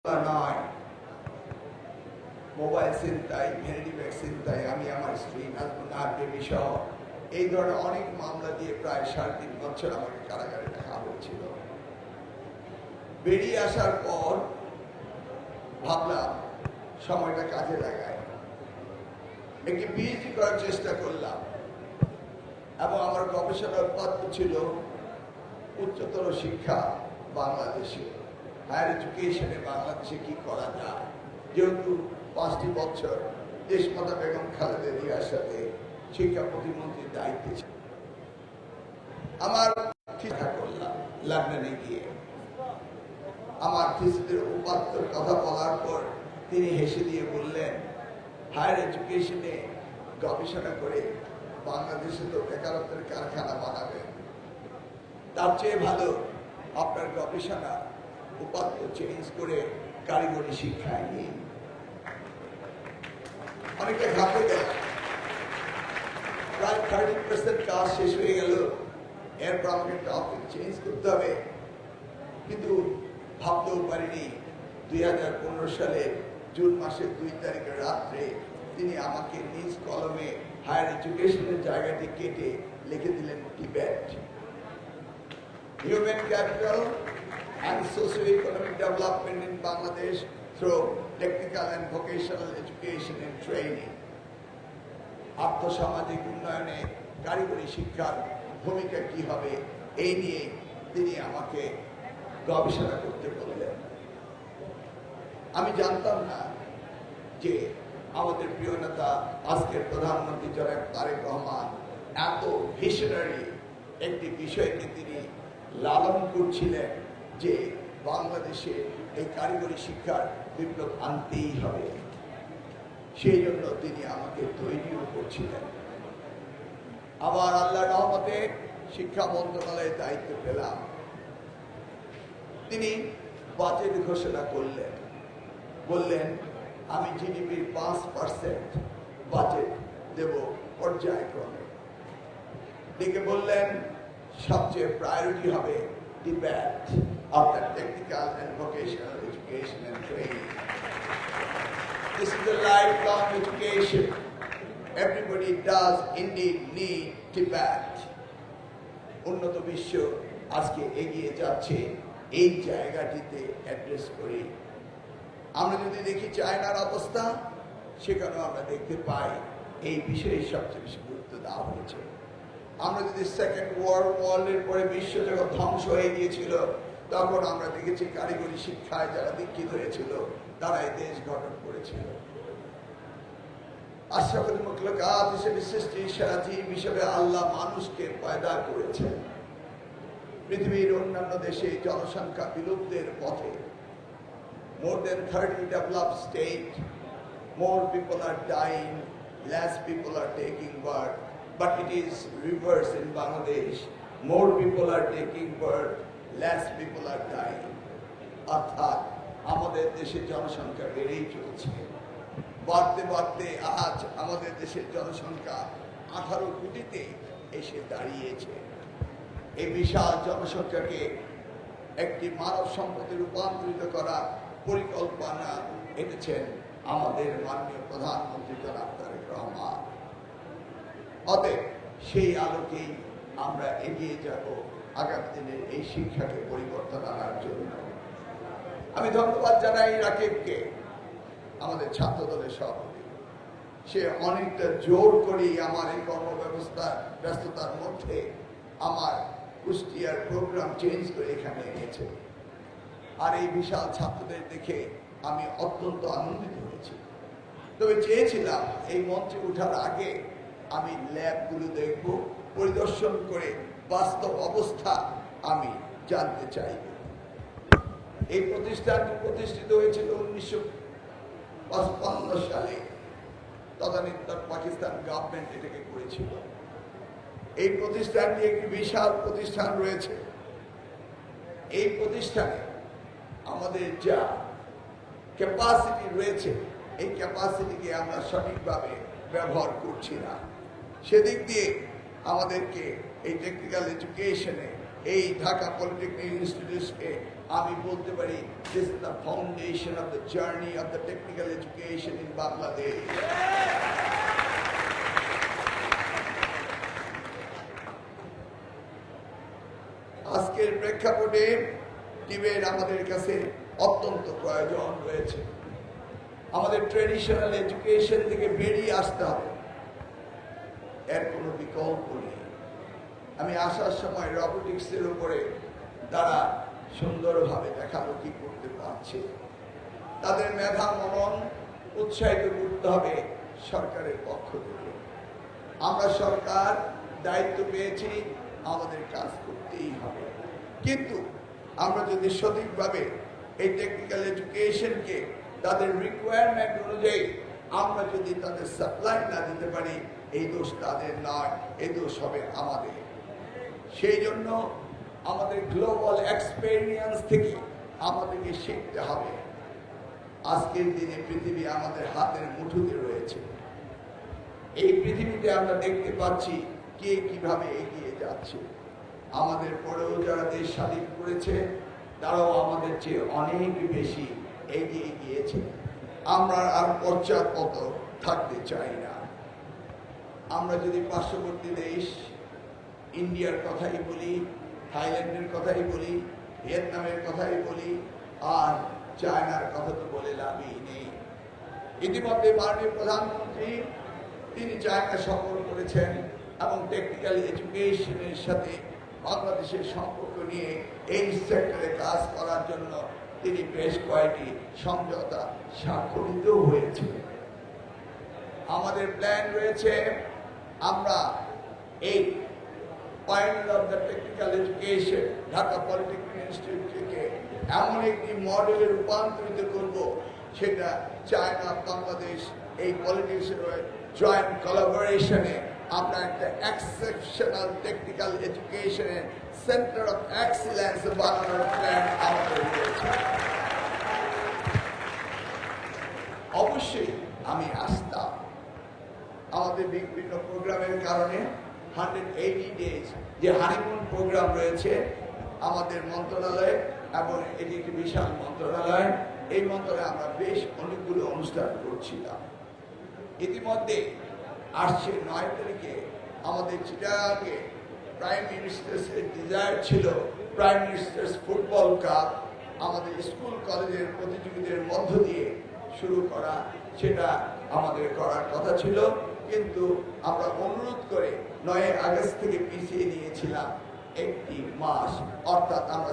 নয়, মোবাইল ছিনতাই, vanity bag ছিনতাই, আমি আমার স্ত্রী নাজমুন বেবি সহ এই ধরনের অনেক মামলা দিয়ে প্রায় 3.5 বছর আমাকে কারাগারে রাখা হয়েছিল। বেরিয়ে আসার পর ভাবলাম সময়টা কাজে লাগায়, একটি পিএইচডি করার চেষ্টা করলাম এবং আমার গবেষণার পত্র ছিল উচ্চতর শিক্ষা বাংলাদেশে, হায়ার এডুকেশনে বাংলাদেশে কি করা যায়, যেহেতু 5টি বছর দেশমাতা বেগম খালেদা জিয়ার সাথে শিক্ষা প্রতিমন্ত্রীর দায়িত্বে ছিল। আমার ঠিকঠাক করলাম লন্ডনে গিয়ে আমার থিসিসের উপাত্তর কথা বলার পর তিনি হেসে দিয়ে বললেন, হায়ার এডুকেশনে গবেষণা করে বাংলাদেশে তো বেকারত্বের কারখানা বানাবেন, তার চেয়ে ভালো আপনার গবেষণা উপাত্ত চেঞ্জ করে কারিগরি শিক্ষায় নিন। অনেকটা ঘাপে গেল, প্রায় 30% কাজ শেষ হয়ে গেল, এরপর আমাকে টপিক চেঞ্জ করতে হবে। কিন্তু ভাবতেও পারিনি 2015 সালের জুন মাসের 2 তারিখের রাত্রে তিনি আমাকে নিজ কলমে হায়ার এডুকেশনের জায়গাটি কেটে লিখে দিলেন Tibet. Human capital and socio-economic development in Bangladesh through technical and vocational education and training. আর্থসামাজিক উন্নয়নে কারিগরি শিক্ষার ভূমিকা কি হবে এই নিয়ে তিনি আমাকে গবেষণা করতে বললেন। আমি জানতাম না যে আমাদের প্রিয় নেতা আজকের প্রধানমন্ত্রী জনাব তারেক রহমান এত ভিশনারি একটি বিষয়কে তিনি লালন করছিলেন যে বাংলাদেশে এই কারিগরি শিক্ষার বিপ্লব আনতেই হবে। সেই জন্য তিনি আমাকে তৈরিও করছিলেন। আবার আল্লাহর রহমতে শিক্ষা মন্ত্রণালয়ের দায়িত্ব পেলাম। তিনি বাজেট ঘোষণা করলেন, বললেন আমি জিডিপির 5% বাজেট দেব পর্যায়ক্রমে। ডেকে বললেন সবচেয়ে প্রায়োরিটি হবে Tibet of the technical and vocational education and training. This is a lifelong education. Everybody does indeed need Tibet. উন্নত বিশ্ব আজকে এগিয়ে যাচ্ছে এই জায়গাটিতে অ্যাড্রেস করে। আমরা যদি দেখি চায়নার অবস্থা, সেখানেও আমরা দেখতে পাই এই বিষয়ে সবচেয়ে বেশি গুরুত্ব দেওয়া হয়েছে। আমরা যদি সেকেন্ড ওয়ার্ল্ডের পরে বিশ্বজগৎ ধ্বংস হয়ে গিয়েছিল, তখন আমরা দেখেছি কারিগরি শিক্ষায় যারা দীক্ষিত হয়েছিল তারা এই দেশ গঠন করেছিল। আশরাফুল মাখলুকাত হিসেবে সৃষ্টির সেরা জীব হিসেবে আল্লাহ মানুষকে পয়দা করেছেন। পৃথিবীর অন্যান্য দেশে জনসংখ্যা বিলুপ্তের পথে। More than 30 developed states, more people are dying, less people are taking birth. But it is reverse in Bangladesh. More people are taking birth, less people are dying. অর্থাৎ আমাদের দেশের জনসংখ্যা বেড়েই চলছে। বাড়তে বাড়তে আজ আমাদের দেশের জনসংখ্যা 18 কোটিতে এসে দাঁড়িয়েছে। এই বিশাল জনসংখ্যাকে একটি মানব সম্পদে রূপান্তরিত করার পরিকল্পনা এনেছেন আমাদের মাননীয় প্রধানমন্ত্রী জনাব তারেক রহমান। অতএব সেই আলোকেই আমরা এগিয়ে যাব আগামী দিনের এই শিক্ষাকে পরিবর্তন আনার জন্য। আমি ধন্যবাদ জানাই রাকিবকে, আমাদের ছাত্র দলের সভাপতি। সে অনেকটা জোর করেই আমার এই ব্যস্ততার মধ্যে আমার কুষ্টিয়ার প্রোগ্রাম চেঞ্জ করে এখানে এনেছে। আর এই বিশাল ছাত্রদের দেখে আমি অত্যন্ত আনন্দিত হয়েছি। তবে চেয়েছিলাম এই মঞ্চে ওঠার আগে আমি ল্যাবগুলো দেখব, পরিদর্শন করে বাস্তব অবস্থা আমি জানতে চাই। এই প্রতিষ্ঠানটি প্রতিষ্ঠিত হয়েছিল 1955 সালে। তদানীন্তন পাকিস্তান গভর্নমেন্ট এটাকে করেছিল। এই প্রতিষ্ঠানটি একটি বিশাল প্রতিষ্ঠান রয়েছে। এই প্রতিষ্ঠানে আমাদের যা ক্যাপাসিটি রয়েছে, এই ক্যাপাসিটিকে আমরা সঠিকভাবে ব্যবহার করছি না। সেদিক দিয়ে আমাদেরকে এই টেকনিক্যাল এডুকেশনে এই ঢাকা পলিটেকনিক ইনস্টিটিউটকে আমি বলতে পারি this is the foundation of the journey of the technical education in Bangladesh. আজকের প্রেক্ষাপটে ডিবেট আমাদের কাছে অত্যন্ত প্রয়োজন রয়েছে। আমাদের ট্রেডিশনাল এডুকেশন থেকে বেরিয়ে আসতে হবে, এর কোনো বিকল্প নেই। আমি আসার সময় রোবোটিক্সের উপরে তারা সুন্দরভাবে দেখালো কি করতে পারছে। তাদের মেধা মনন উৎসাহিত করতে হবে সরকারের পক্ষ থেকে। আমরা সরকার দায়িত্ব পেয়েছি, আমাদের কাজ করতেই হবে। কিন্তু আমরা যদি সঠিকভাবে এই টেকনিক্যাল এডুকেশনকে তাদের রিকোয়ারমেন্ট অনুযায়ী আমরা যদি তাদের সাপ্লাই না দিতে পারি, এই দোষ তাদের নয়, এই দোষ হবে আমাদের। সেই জন্য আমাদের গ্লোবাল এক্সপেরিয়েন্স থেকে আমাদেরকে শিখতে হবে। আজকের দিনে পৃথিবী আমাদের হাতের মুঠোতে রয়েছে। এই পৃথিবীতে আমরা দেখতে পাচ্ছি কে কিভাবে এগিয়ে যাচ্ছে। আমাদের পরেও যারা দেশ স্বাধীন করেছে তারাও আমাদের চেয়ে অনেক বেশি এগিয়ে গিয়েছে। আমরা আর পশ্চাৎপদ থাকতে চাই না। আমরা যদি পার্শ্ববর্তী দেশ ইন্ডিয়ার কথাই বলি, থাইল্যান্ডের কথাই বলি, ভিয়েতনামের কথাই বলি, আর চায়নার কথা তো বলে লাভই নেই। ইতিমধ্যে মাননীয় প্রধানমন্ত্রী তিনি চায়না সফর করেছেন এবং টেকনিক্যাল এডুকেশনের সাথে বাংলাদেশের সম্পর্ক নিয়ে এই সেক্টরে কাজ করার জন্য তিনি বেশ কয়েকটি সমঝোতা স্বাক্ষরিত হয়েছে। আমাদের প্ল্যান রয়েছে আমরা এই point of the technical education Dhaka polytechnic ইনস্টিটিউটকে এমন একটি মডেলে রূপান্তরিত করব, সেটা চায়না বাংলাদেশ এই পলিটিক্সের জয়েন্ট কোলাবোরেশনে আমরা একটা এক্সেপশনাল টেকনিক্যাল এডুকেশনের সেন্টার অফ এক্সিলেন্স বানানোর প্ল্যান আমাদের রয়েছে। অবশ্যই আমি আসতাম। আমাদের বিভিন্ন প্রোগ্রামের কারণে 180 ডেজ যে হানিমুন প্রোগ্রাম রয়েছে আমাদের মন্ত্রণালয়ে, এবং এটি একটি বিশাল মন্ত্রণালয়, এই মন্ত্রণালয়ে আমরা বেশ অনেকগুলো অনুষ্ঠান করছিলাম। ইতিমধ্যে আসছে 9 তারিখে আমাদের চিটাগাংয়ে প্রাইম মিনিস্টার্সের ডিজায়ার ছিল প্রাইম মিনিস্টার্স ফুটবল কাপ আমাদের স্কুল কলেজের প্রতিযোগীদের মধ্য দিয়ে শুরু করা। সেটা আমাদের করার কথা ছিল, কিন্তু আমরা অনুরোধ করে 9 আগস্ট থেকে পিছিয়ে নিয়েছিলাম একটি মাস, অর্থাৎ আমরা